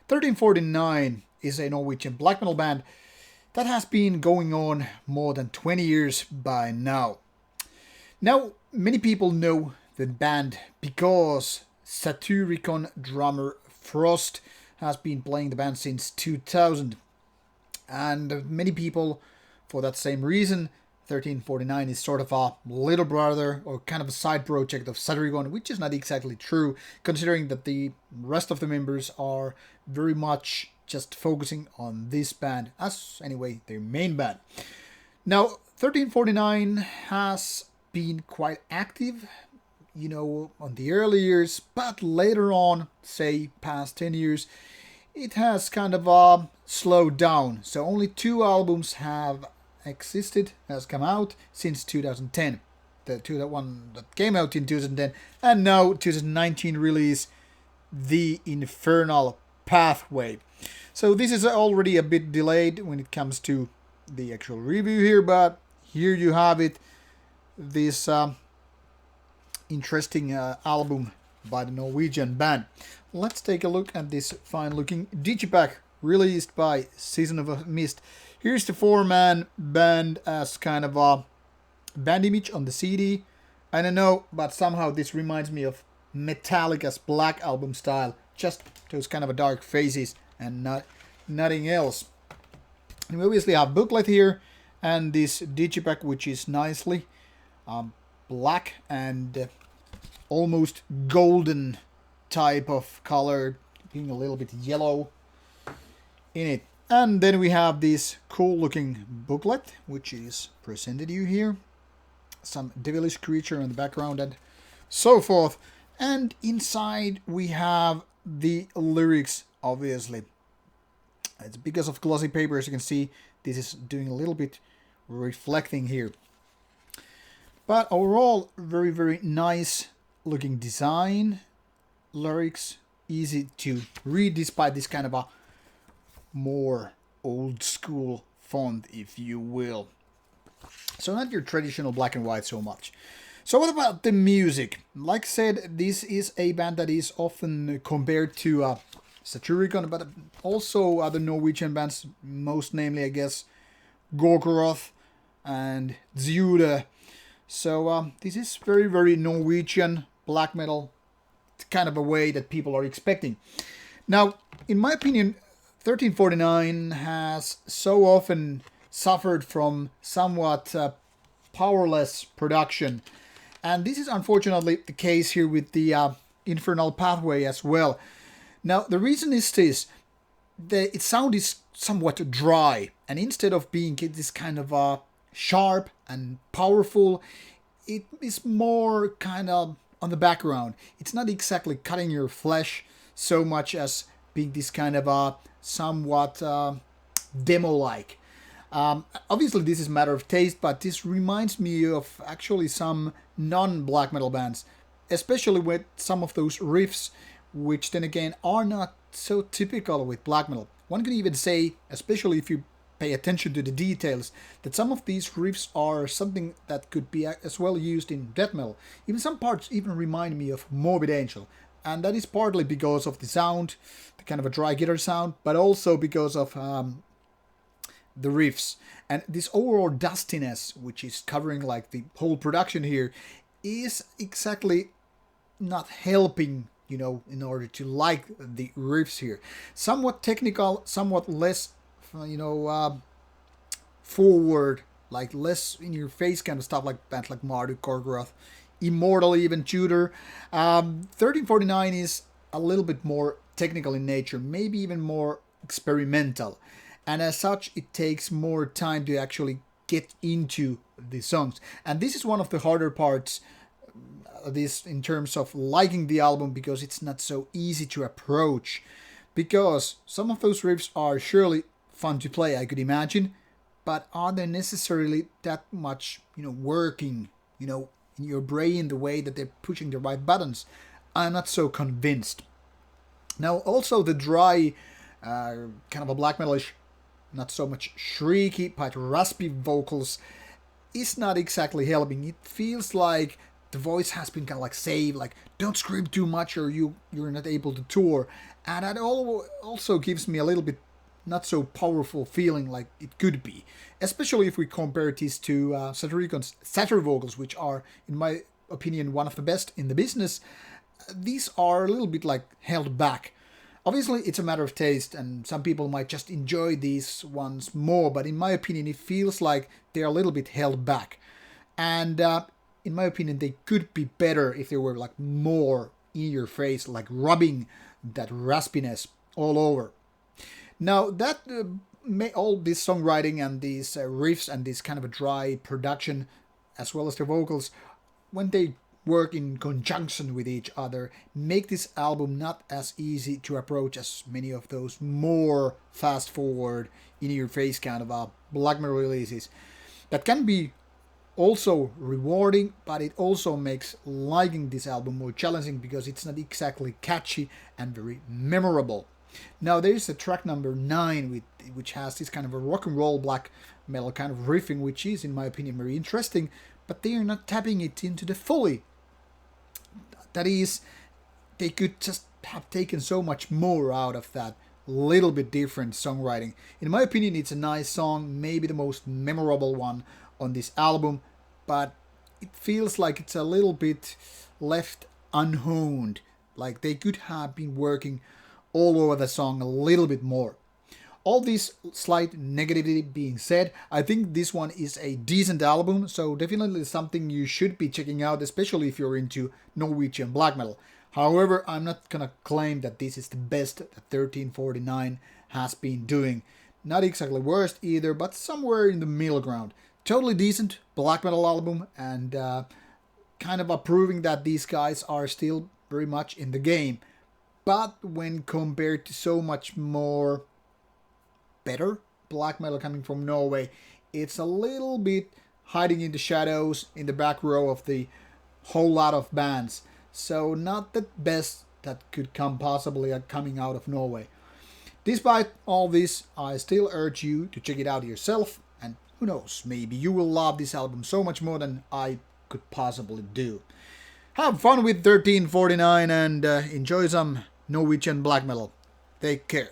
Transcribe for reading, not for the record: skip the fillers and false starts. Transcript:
1349 is a Norwegian black metal band that has been going on more than 20 years by now. Now, many people know the band because Satyricon drummer Frost has been playing the band since 2000. And many people, for that same reason, 1349 is sort of a little brother or kind of a side project of Satyricon, which is not exactly true, considering that the rest of the members are very much just focusing on this band as, anyway, their main band. Now, 1349 has been quite active, on the early years, but later on, say past 10 years, it has kind of slowed down. So only 2 albums have come out since 2010. The one that came out in 2010, and now 2019 release, The Infernal Pathway. So this is already a bit delayed when it comes to the actual review here, but here you have it. This interesting album by the Norwegian band. Let's take a look at this fine-looking digipack released by Season of a Mist. Here's the 4-man band as kind of a band image on the CD. I don't know, but somehow this reminds me of Metallica's Black Album style. Just those kind of a dark faces and nothing else. And we obviously have booklet here and this digipack, which is nicely black and almost golden type of color, being a little bit yellow in it. And then we have this cool looking booklet, which is presented you here. Some devilish creature in the background and so forth. And inside we have the lyrics, obviously. It's because of glossy paper, as you can see, this is doing a little bit reflecting here. But overall, very, very nice looking design. Lyrics, easy to read despite this kind of a more old school font, if you will. So not your traditional black and white so much. So what about the music? Like I said, this is a band that is often compared to Satyricon, but also other Norwegian bands, most namely, I guess, Gorgoroth and Zjude. So this is very, very Norwegian black metal, kind of a way that people are expecting. Now, in my opinion, 1349 has so often suffered from somewhat powerless production. And this is unfortunately the case here with the Infernal Pathway as well. Now, the reason is this. Its sound is somewhat dry. And instead of being this kind of sharp and powerful, it is more kind of on the background. It's not exactly cutting your flesh so much as being this kind of somewhat demo-like. Obviously, this is a matter of taste, but this reminds me of actually some non-black metal bands, especially with some of those riffs, which then again are not so typical with black metal. One can even say, especially if you pay attention to the details, that some of these riffs are something that could be as well used in death metal. Even some parts even remind me of Morbid Angel. And that is partly because of the sound, the kind of a dry guitar sound, but also because of the riffs. And this overall dustiness, which is covering like the whole production here, is exactly not helping, in order to like the riffs here. Somewhat technical, somewhat less, forward, like less in your face kind of stuff, like bands like Marduk, Gorgoroth, Immortal, even Tudor. 1349 is a little bit more technical in nature, maybe even more experimental. And as such, it takes more time to actually get into the songs. And this is one of the harder parts, this in terms of liking the album, because it's not so easy to approach. Because some of those riffs are surely fun to play, I could imagine, but are they necessarily that much, working, in your brain the way that they're pushing the right buttons? I'm not so convinced. Now, also the dry, kind of a black metalish, not so much shrieky but raspy vocals is not exactly helping. It feels like the the voice has been kind of like saved, like don't scream too much or you're not able to tour. And that also gives me a little bit not so powerful feeling like it could be, especially if we compare this to Saturicon's Satyr vocals, which are, in my opinion, one of the best in the business. These are a little bit like held back. Obviously, it's a matter of taste, and some people might just enjoy these ones more, but in my opinion, it feels like they're a little bit held back. And in my opinion, they could be better if they were like more in your face, like rubbing that raspiness all over. Now, that all this songwriting and these riffs and this kind of a dry production, as well as the vocals, when they work in conjunction with each other, make this album not as easy to approach as many of those more fast forward, in your face kind of black metal releases. That can be also rewarding, but it also makes liking this album more challenging because it's not exactly catchy and very memorable. Now there's a track number 9 which has this kind of a rock and roll black metal kind of riffing, which is in my opinion very interesting, but they are not tapping it into the fully. That is, they could just have taken so much more out of that little bit different songwriting. In my opinion, it's a nice song, maybe the most memorable one on this album, but it feels like it's a little bit left unhoned. Like they could have been working all over the song a little bit more. All this slight negativity being said, I think this one is a decent album, so definitely something you should be checking out, especially if you're into Norwegian black metal. However, I'm not gonna claim that this is the best that 1349 has been doing. Not exactly worst either, but somewhere in the middle ground. Totally decent black metal album, and kind of proving that these guys are still very much in the game. But when compared to so much more better black metal coming from Norway, it's a little bit hiding in the shadows in the back row of the whole lot of bands. So not the best that could come possibly coming out of Norway. Despite all this, I still urge you to check it out yourself, and who knows, maybe you will love this album so much more than I could possibly do. Have fun with 1349 and enjoy some Norwegian black metal. Take care.